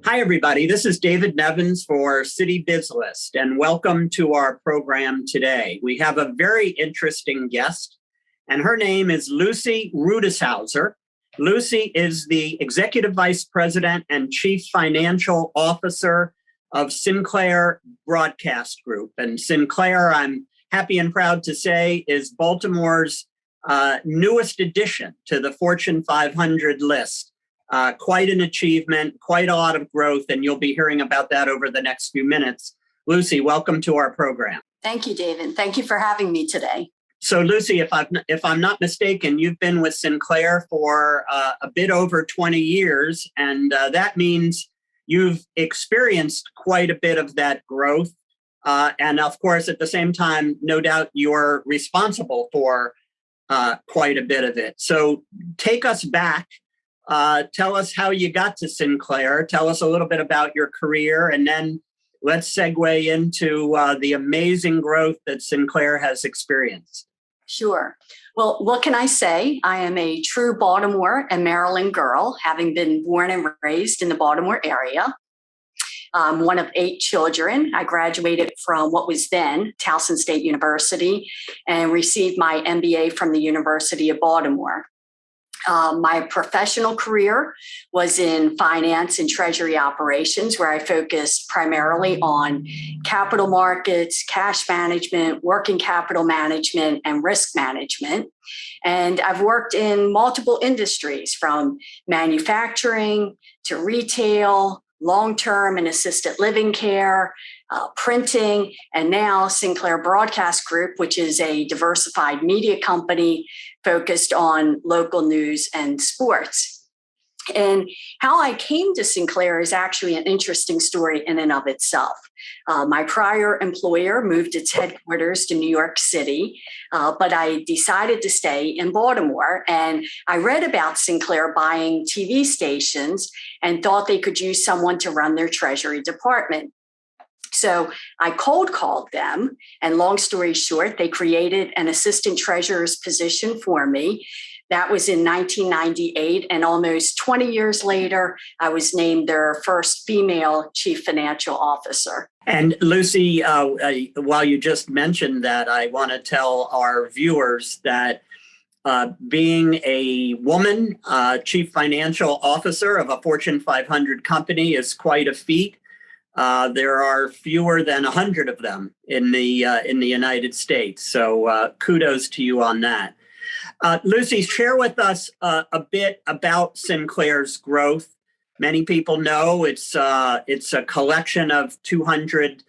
Hi, everybody. This is David Nevins for Citybiz List, and welcome to our program today. We have a very interesting guest, and her name is Lucy Rutishauser. Lucy is the Executive Vice President and Chief Financial Officer of Sinclair Broadcast Group. And Sinclair, I'm happy and proud to say, is Baltimore's newest addition to the Fortune 500 list. Quite an achievement, quite a lot of growth, and you'll be hearing about that over the next few minutes. Lucy, welcome to our program. Thank you, David. Thank you for having me today. So, Lucy, if I'm not mistaken, you've been with Sinclair for a bit over 20 years, and that means you've experienced quite a bit of that growth. And of course, at the same time, no doubt you're responsible for quite a bit of it. So take us back. Tell us how you got to Sinclair. Tell us a little bit about your career, and then let's segue into the amazing growth that Sinclair has experienced. Sure. Well, what can I say? I am a true Baltimore and Maryland girl, having been born and raised in the Baltimore area. I'm one of 8 children. I graduated from what was then Towson State University and received my MBA from the University of Baltimore. My professional career was in finance and treasury operations, where I focused primarily on capital markets, cash management, working capital management, and risk management. And I've worked in multiple industries, from manufacturing to retail, long-term and assisted living care, printing, and now Sinclair Broadcast Group, which is a diversified media company focused on local news and sports. And how I came to Sinclair is actually an interesting story in and of itself. My prior employer moved its headquarters to New York City, but I decided to stay in Baltimore. And I read about Sinclair buying TV stations and thought they could use someone to run their treasury department. So I cold called them, and long story short, they created an assistant treasurer's position for me. That was in 1998, and almost 20 years later, I was named their first female chief financial officer. And Lucy, while you just mentioned that, I want to tell our viewers that being a woman chief financial officer of a Fortune 500 company is quite a feat. There are fewer than 100 of them in the United States. So kudos to you on that. Lucy, share with us a bit about Sinclair's growth. Many people know it's a collection of 200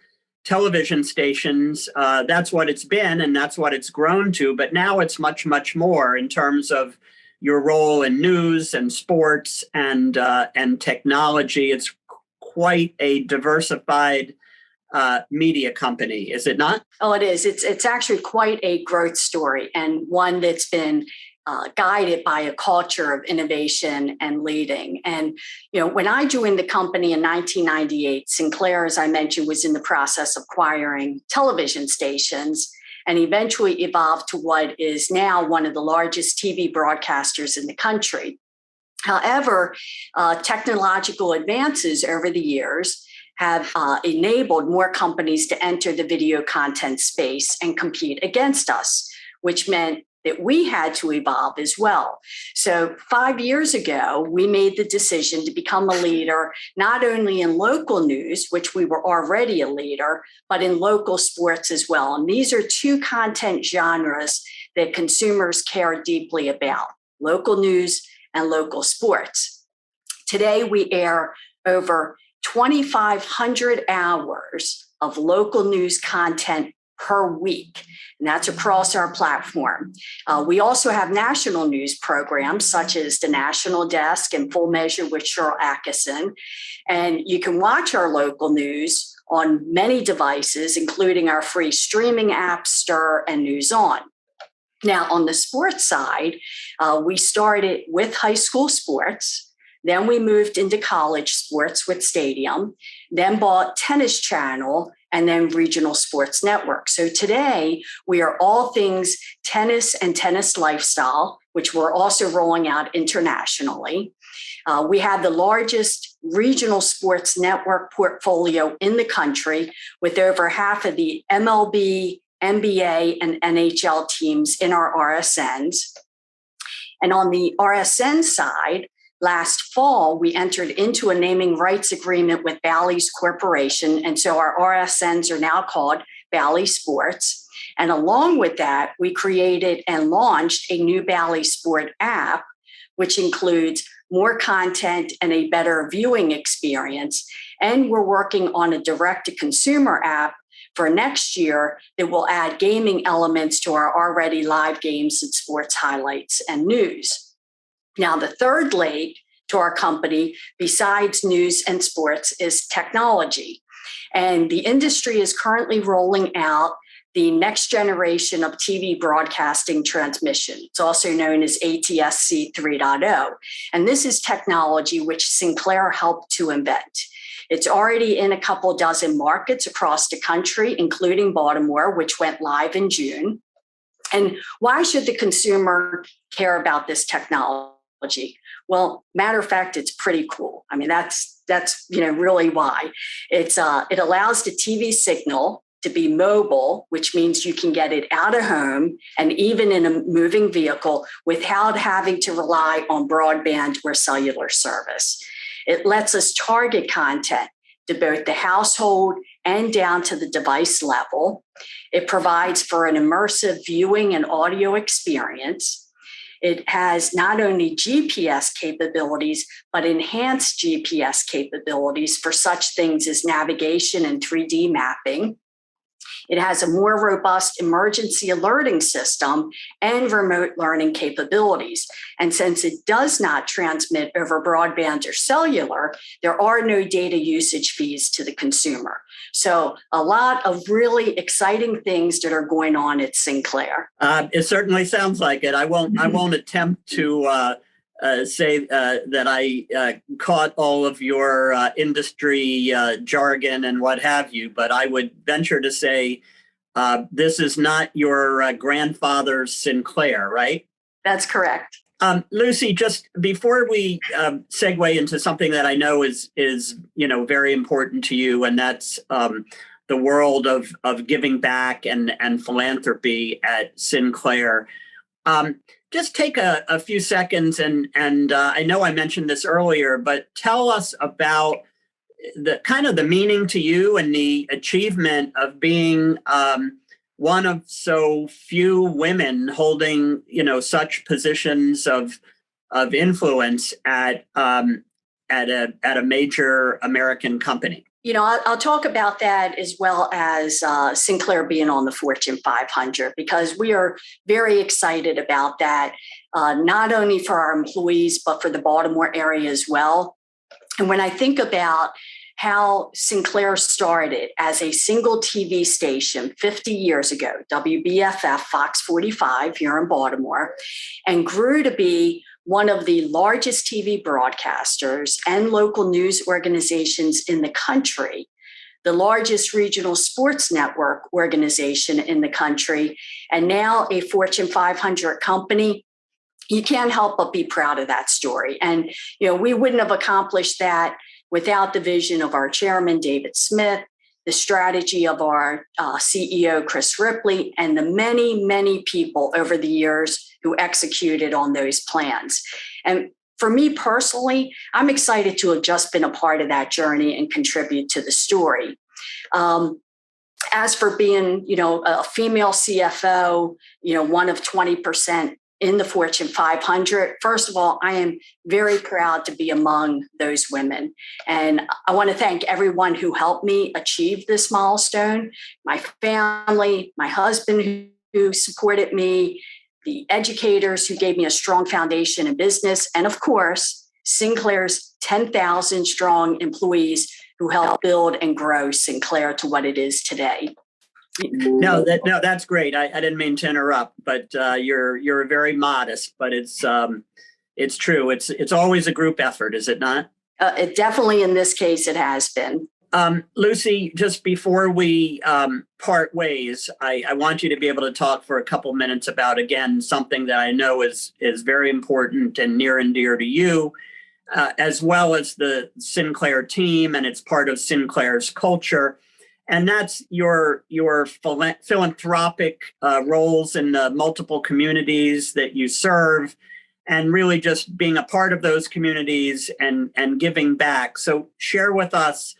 television stations. That's what it's been, and that's what it's grown to. But now it's much, much more in terms of your role in news and sports and technology. It's quite a diversified media company, is it not? Oh, it is. It's actually quite a growth story, and one that's been guided by a culture of innovation and leading. And, when I joined the company in 1998, Sinclair, as I mentioned, was in the process of acquiring television stations and eventually evolved to what is now one of the largest TV broadcasters in the country. However, technological advances over the years have enabled more companies to enter the video content space and compete against us, which meant that we had to evolve as well. So 5 years ago, we made the decision to become a leader, not only in local news, which we were already a leader, but in local sports as well. And these are 2 content genres that consumers care deeply about: local news and local sports. Today, we air over 2,500 hours of local news content per week, and that's across our platform. We also have national news programs such as The National Desk and Full Measure with Cheryl Atkinson, and you can watch our local news on many devices, including our free streaming app, Stir and News On. Now, on the sports side, we started with high school sports. Then we moved into college sports with Stadium, then bought Tennis Channel, and then Regional Sports Network. So today, we are all things tennis and tennis lifestyle, which we're also rolling out internationally. We have the largest regional sports network portfolio in the country, with over half of the MLB, NBA, and NHL teams in our RSNs. And on the RSN side, last fall, we entered into a naming rights agreement with Bally's Corporation. And so our RSNs are now called Bally Sports. And along with that, we created and launched a new Bally Sport app, which includes more content and a better viewing experience. And we're working on a direct-to-consumer app for next year that will add gaming elements to our already live games and sports highlights and news. Now, the third leg to our company, besides news and sports, is technology. And the industry is currently rolling out the next generation of TV broadcasting transmission. It's also known as ATSC 3.0. And this is technology which Sinclair helped to invent. It's already in a couple dozen markets across the country, including Baltimore, which went live in June. And why should the consumer care about this technology? Well, matter of fact, it's pretty cool. I mean, that's really why. It allows the TV signal to be mobile, which means you can get it out of home and even in a moving vehicle without having to rely on broadband or cellular service. It lets us target content to both the household and down to the device level. It provides for an immersive viewing and audio experience. It has not only GPS capabilities, but enhanced GPS capabilities for such things as navigation and 3D mapping. It has a more robust emergency alerting system and remote learning capabilities. And since it does not transmit over broadband or cellular, there are no data usage fees to the consumer. So a lot of really exciting things that are going on at Sinclair. It certainly sounds like it. I won't attempt to say that I caught all of your industry jargon and what have you, but I would venture to say this is not your grandfather's Sinclair, right? That's correct. Lucy, just before we segue into something that I know is very important to you, and that's the world of giving back and philanthropy at Sinclair. Just take a few seconds, and I know I mentioned this earlier, but tell us about the kind of the meaning to you and the achievement of being one of so few women holding such positions of influence at a major American company. I'll talk about that as well as Sinclair being on the Fortune 500, because we are very excited about that, not only for our employees, but for the Baltimore area as well. And when I think about how Sinclair started as a single TV station 50 years ago, WBFF Fox 45 here in Baltimore, and grew to be one of the largest TV broadcasters and local news organizations in the country, the largest regional sports network organization in the country, and now a Fortune 500 company, you can't help but be proud of that story. And, we wouldn't have accomplished that without the vision of our chairman, David Smith, the strategy of our CEO, Chris Ripley, and the many, many people over the years who executed on those plans. And for me personally, I'm excited to have just been a part of that journey and contribute to the story. As for being, a female CFO, one of 20% in the Fortune 500, first of all, I am very proud to be among those women. And I want to thank everyone who helped me achieve this milestone, my family, my husband who supported me, the educators who gave me a strong foundation in business, and of course, Sinclair's 10,000 strong employees who helped build and grow Sinclair to what it is today. No, that's great. I didn't mean to interrupt, but you're very modest. But it's true. It's always a group effort, is it not? It definitely, in this case, it has been. Lucy, just before we part ways, I want you to be able to talk for a couple minutes about, again, something that I know is very important and near and dear to you, as well as the Sinclair team, and it's part of Sinclair's culture. And that's your philanthropic roles in the multiple communities that you serve, and really just being a part of those communities and giving back. So share with us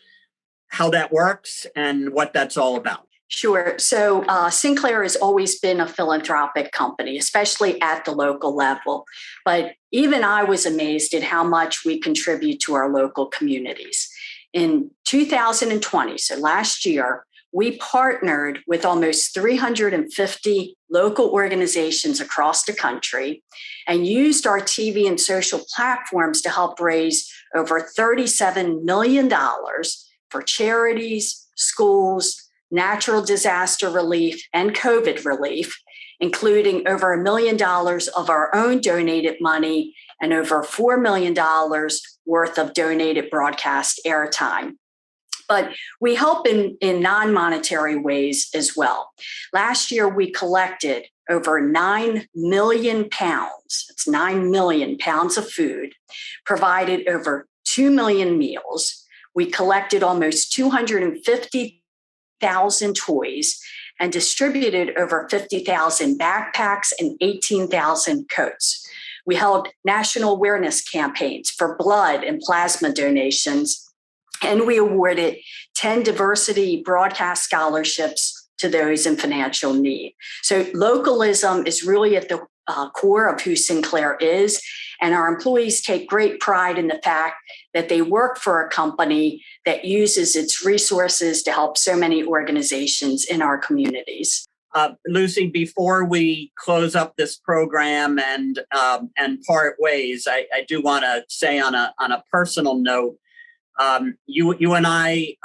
how that works and what that's all about. Sure. So Sinclair has always been a philanthropic company, especially at the local level. But even I was amazed at how much we contribute to our local communities. In 2020, so last year, we partnered with almost 350 local organizations across the country and used our TV and social platforms to help raise over $37 million for charities, schools, natural disaster relief, and COVID relief, including over $1 million of our own donated money and over $4 million worth of donated broadcast airtime. But we help in non-monetary ways as well. Last year, we collected over 9 million pounds, that's 9 million pounds of food, provided over 2 million meals. We collected almost 250,000 toys and distributed over 50,000 backpacks and 18,000 coats. We held national awareness campaigns for blood and plasma donations, and we awarded 10 diversity broadcast scholarships to those in financial need. So localism is really at the core of who Sinclair is, and our employees take great pride in the fact that they work for a company that uses its resources to help so many organizations in our communities. Lucy, before we close up this program and part ways, I do want to say on a personal note, you and I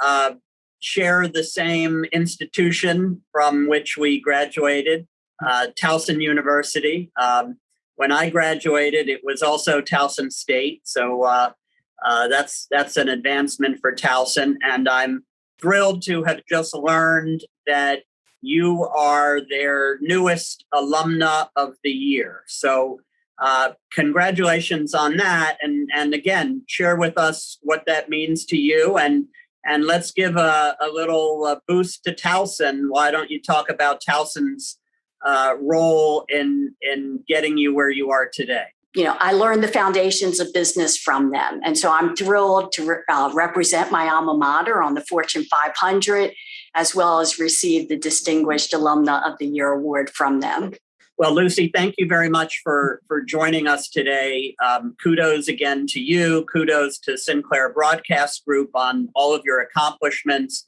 share the same institution from which we graduated, Towson University. When I graduated, it was also Towson State. So that's an advancement for Towson. And I'm thrilled to have just learned that you are their newest alumna of the year. So congratulations on that. And again, share with us what that means to you. And let's give a little boost to Towson. Why don't you talk about Towson's role in getting you where you are today? You know, I learned the foundations of business from them. And so I'm thrilled to represent my alma mater on the Fortune 500, as well as receive the Distinguished Alumna of the Year award from them. Well, Lucy, thank you very much for joining us today. Kudos again to you. Kudos to Sinclair Broadcast Group on all of your accomplishments.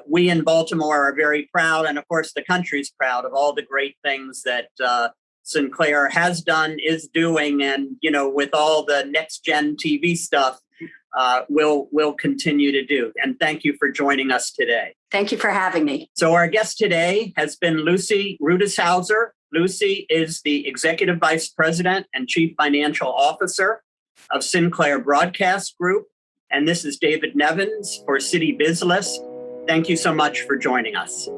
We in Baltimore are very proud, and of course the country's proud of all the great things that Sinclair has done, is doing, and with all the next gen TV stuff, will continue to do. And thank you for joining us today. Thank you for having me. So our guest today has been Lucy Rutishauser. Lucy is the Executive Vice President and Chief Financial Officer of Sinclair Broadcast Group. And this is David Nevins for Citybiz List. Thank you so much for joining us.